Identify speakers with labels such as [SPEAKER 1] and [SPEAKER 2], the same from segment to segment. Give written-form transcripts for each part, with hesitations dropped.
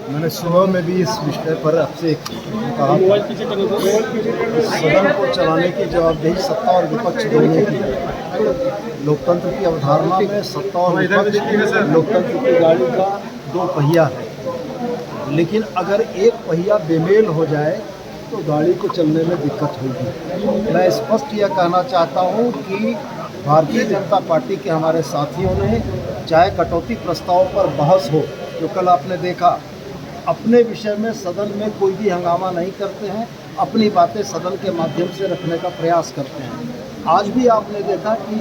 [SPEAKER 1] मैंने सुबह में भी इस विषय पर आपसे कहा सदन को चलाने की जवाबदेही सत्ता और विपक्ष दोनों की है। लोकतंत्र की अवधारणा में सत्ता और विपक्ष लोकतंत्र की गाड़ी का दो पहिया है, लेकिन अगर एक पहिया बेमेल हो जाए तो गाड़ी को चलने में दिक्कत होगी। मैं स्पष्ट यह कहना चाहता हूँ कि भारतीय जनता पार्टी के हमारे साथियों ने चाहे कटौती प्रस्ताव पर बहस हो, जो कल आपने देखा, अपने विषय में सदन में कोई भी हंगामा नहीं करते हैं, अपनी बातें सदन के माध्यम से रखने का प्रयास करते हैं। आज भी आपने देखा कि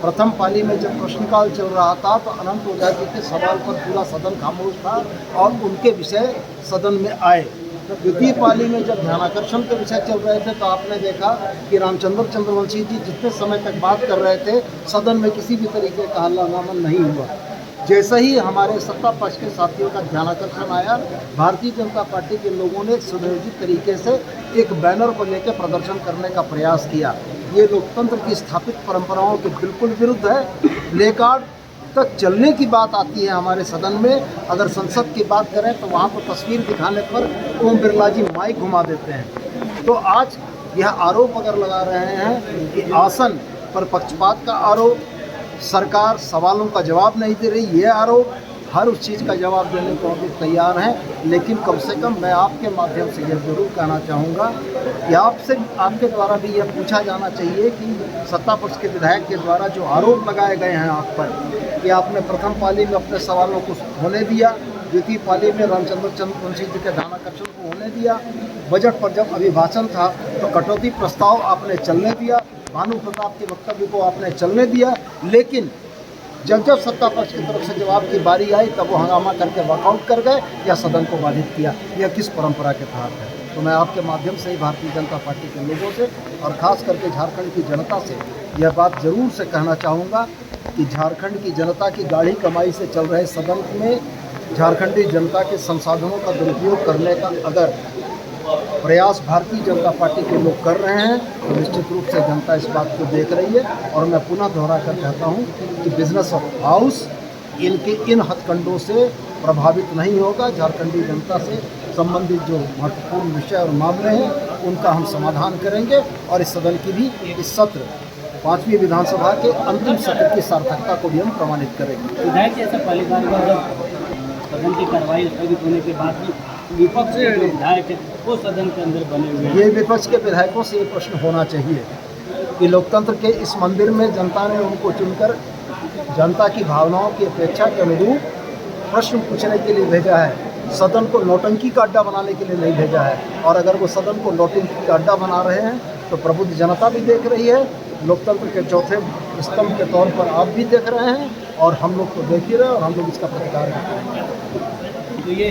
[SPEAKER 1] प्रथम पाली में जब प्रश्नकाल चल रहा था तो अनंत ओझा जी के सवाल पर पूरा सदन खामोश था और उनके विषय सदन में आए। द्वितीय पाली में जब ध्यानाकर्षण के विषय चल रहे थे तो आपने देखा कि रामचंद्र चंद्रवंशी जी जितने समय तक बात कर रहे थे सदन में किसी भी तरीके का हल्ला नहीं हुआ। जैसे ही हमारे सत्ता पक्ष के साथियों का ध्यानाकर्षण आया, भारतीय जनता पार्टी के लोगों ने सुनियोजित तरीके से एक बैनर को लेकर प्रदर्शन करने का प्रयास किया। ये लोकतंत्र की स्थापित परंपराओं के बिल्कुल विरुद्ध है। प्ले कार्ड तक चलने की बात आती है हमारे सदन में, अगर संसद की बात करें तो वहाँ पर तस्वीर दिखाने पर ओम बिरला जी माइक घुमा देते हैं। तो आज यह आरोप अगर लगा रहे हैं कि आसन पर पक्षपात का आरोप, सरकार सवालों का जवाब नहीं दे रही, ये आरोप, हर उस चीज़ का जवाब देने को हम तैयार हैं। लेकिन कम से कम मैं आपके माध्यम से यह ज़रूर कहना चाहूँगा कि आपके द्वारा भी यह पूछा जाना चाहिए कि सत्ता पक्ष के विधायक के द्वारा जो आरोप लगाए गए हैं आप पर कि आपने प्रथम पाली में अपने सवालों को होने दिया, द्वितीय पाली में रामचंद्र चंद्रवंशी जी के ध्यानाकर्षण को होने दिया, बजट पर जब अभिभाषण था तो कटौती प्रस्ताव आपने चलने दिया, भानु प्रताप के वक्तव्य को आपने चलने दिया, लेकिन जब सत्ता पक्ष की तरफ से जवाब की बारी आई तब वो हंगामा करके वॉकआउट कर गए या सदन को बाधित किया। यह किस परंपरा के तहत है? तो मैं आपके माध्यम से ही भारतीय जनता पार्टी के लोगों से और ख़ास करके झारखंड की जनता से यह बात ज़रूर से कहना चाहूँगा कि झारखंड की जनता की गाढ़ी कमाई से चल रहे सदन में झारखंडी जनता के संसाधनों का दुरुपयोग करने का अगर प्रयास भारतीय जनता पार्टी के लोग कर रहे हैं तो निश्चित रूप से जनता इस बात को देख रही है। और मैं पुनः दोहरा कर कहता हूं कि बिजनेस ऑफ हाउस इनके इन हथकंडों से प्रभावित नहीं होगा। झारखंडी जनता से संबंधित जो महत्वपूर्ण विषय और मामले हैं उनका हम समाधान करेंगे और इस सदन की भी इस सत्र 5वीं विधानसभा के अंतिम सत्र की सार्थकता को भी हम प्रमाणित करेंगे।
[SPEAKER 2] विधायक ऐसा पहली बार सदन की कार्रवाई स्थगित होने के बाद भी विपक्ष के विधायक वो सदन के अंदर बने हुए हैं।
[SPEAKER 1] ये विपक्ष के विधायकों से ये प्रश्न होना चाहिए कि लोकतंत्र के इस मंदिर में जनता ने उनको चुनकर जनता की भावनाओं की अपेक्षा के अनुरूप प्रश्न पूछने के लिए भेजा है, सदन को नौटंकी का अड्डा बनाने के लिए नहीं भेजा है। और अगर वो सदन को नौटंकी का अड्डा बना रहे हैं तो प्रबुद्ध जनता भी देख रही है, लोकतंत्र के चौथे स्तंभ के तौर पर आप भी देख रहे हैं और हम लोग तो देख ही रहे हैं और हम लोग इसका प्रतिकार भी करेंगे।
[SPEAKER 2] तो ये